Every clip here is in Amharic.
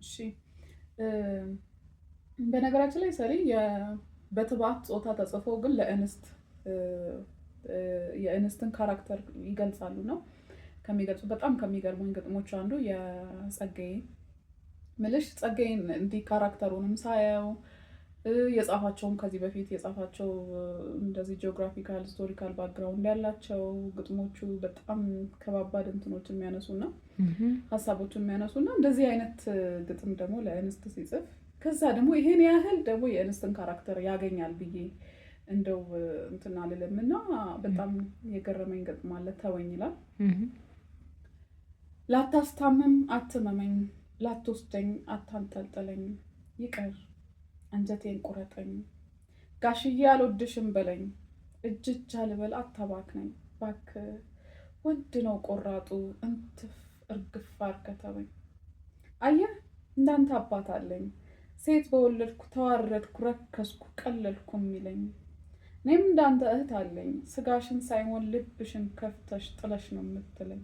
እሺ በነገራችን ላይ ሰሪ በትባት ጾታ ተጽፎ ግን ለእንስት የእንስትን ካራክተር ይገልጻሉ ነው ከሚገልጹ በጣም ከሚገርሙኝ ግጥሞች አንዱ የጸጋዬ ምልሽ ጸጋዬን እንዲህ ካራክተሩንም ሳየው የጻፋቸውም ከዚህ በፊት የጻፋቸው እንደዚህ ጂኦግራፊካል ሂስቶሪካል ባክግራውንድ ያላቸው ግጥሞቹ በጣም ከባባድ እንትኖችን የሚያነሱና ሀሳቦችን የሚያነሱና እንደዚህ አይነት ግጥም ደግሞ ለእንስት ሲጽፍ ከዛ ደግሞ ይሄን ያህል ደግሞ የእንስትን ካራክተር ያገኛል ብዬ እንደው እንትና አልልምና በጣም የገረመኝ ግጥም አለ ተወኝ ይላል። ላታስታምም አትመመኝ፣ ላትወስደኝ አታንጠልጥለኝ፣ ይቅር አንጀቴን ቁረጠኝ፣ ጋሽዬ አልወድሽም በለኝ፣ እጅ አልበል አታባክነኝ፣ እባክህ ወንድ ነው ቆራጡ እንትፍ እርግፍ አርከተወኝ። አየህ እንዳንተ አባት አለኝ፣ ሴት በወለድኩ ተዋረድኩ ረከስኩ ቀለልኩ የሚለኝ። እኔም እንዳንተ እህት አለኝ፣ ስጋሽን ሳይሆን ልብሽን ከፍተሽ ጥለሽ ነው የምትለኝ።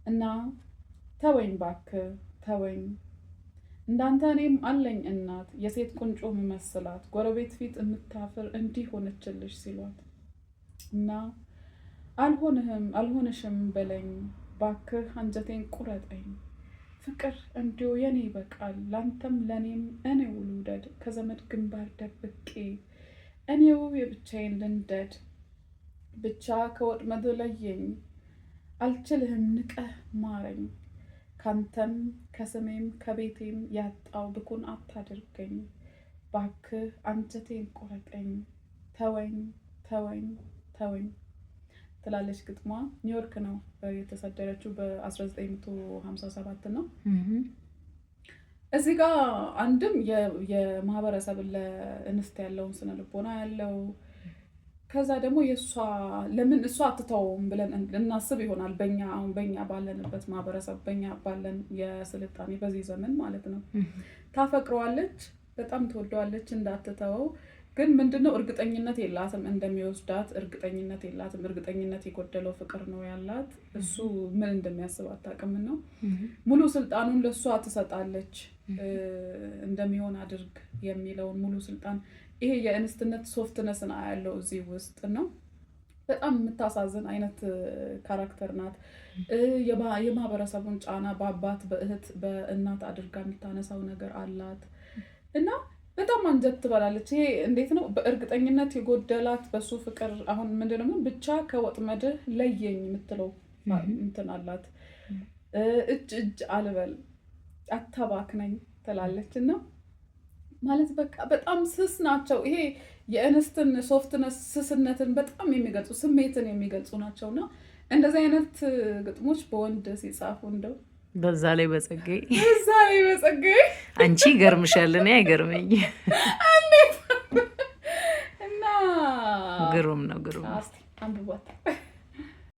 እና ተወኝ እባክህ ተወኝ፣ እንዳንተ እኔም አለኝ እናት፣ የሴት ቁንጮ መመስላት ጎረቤት ፊት የምታፍር እንዲህ ሆነችልሽ ሲሏት። እና አልሆንሽም በለኝ ባክህ አንጀቴን ቁረጠኝ፣ ፍቅር እንዲሁ የኔ ይበቃል ላንተም ለኔም እኔው ልውደድ፣ ከዘመድ ግንባር ደብቄ እኔው የብቻዬን ልንደድ። ብቻ ከወጥመድ ለየኝ አልችልህም ንቀህ ማረኝ፣ ካንተም ከስሜም ከቤቴም ያጣው ብኩን አታድርገኝ፣ ባክህ አንጀቴን ቁረጠኝ፣ ተወኝ ተወኝ ተወኝ ትላለች ግጥሟ። ኒውዮርክ ነው የተሰደረችው በ1957 ነው። እዚህ ጋር አንድም የማህበረሰብን ለእንስት ያለውን ስነ ልቦና ያለው ከዛ ደግሞ የእሷ ለምን እሷ አትተውም ብለን እናስብ ይሆናል። በኛ ባለንበት ማህበረሰብ በኛ ባለን የስልጣኔ በዚህ ዘመን ማለት ነው። ታፈቅረዋለች፣ በጣም ትወደዋለች እንዳትተወው ግን ምንድነው እርግጠኝነት የላትም እንደሚወስዳት እርግጠኝነት የላትም። እርግጠኝነት የጎደለው ፍቅር ነው ያላት። እሱ ምን እንደሚያስብ አታውቅም ነው። ሙሉ ስልጣኑን ለሷ ትሰጣለች እንደሚሆን አድርግ የሚለውን ሙሉ ስልጣን። ይሄ የእንስትነት ሶፍትነስን አያለው እዚህ ውስጥ ነው። በጣም የምታሳዝን አይነት ካራክተር ናት። የማህበረሰቡን ጫና በአባት በእህት በእናት አድርጋ የምታነሳው ነገር አላት እና በጣም አንጀት ትበላለች። ይሄ እንዴት ነው በእርግጠኝነት የጎደላት በሱ ፍቅር አሁን ምንድነው ብቻ ከወጥመድህ ለየኝ የምትለው እንትን አላት። እጅ አልበል አታባክነኝ ትላለች እና ማለት በቃ በጣም ስስ ናቸው። ይሄ የእንስትን ሶፍትነስ ስስነትን በጣም የሚገልጹ ስሜትን የሚገልጹ ናቸውና እንደዚህ አይነት ግጥሞች በወንድ ሲጻፉ እንደው በዛ ላይ በጸጋዬ አንቺ ይገርምሻል፣ እኔ አይገርመኝ እና ግሩም ነው። አንብቧት።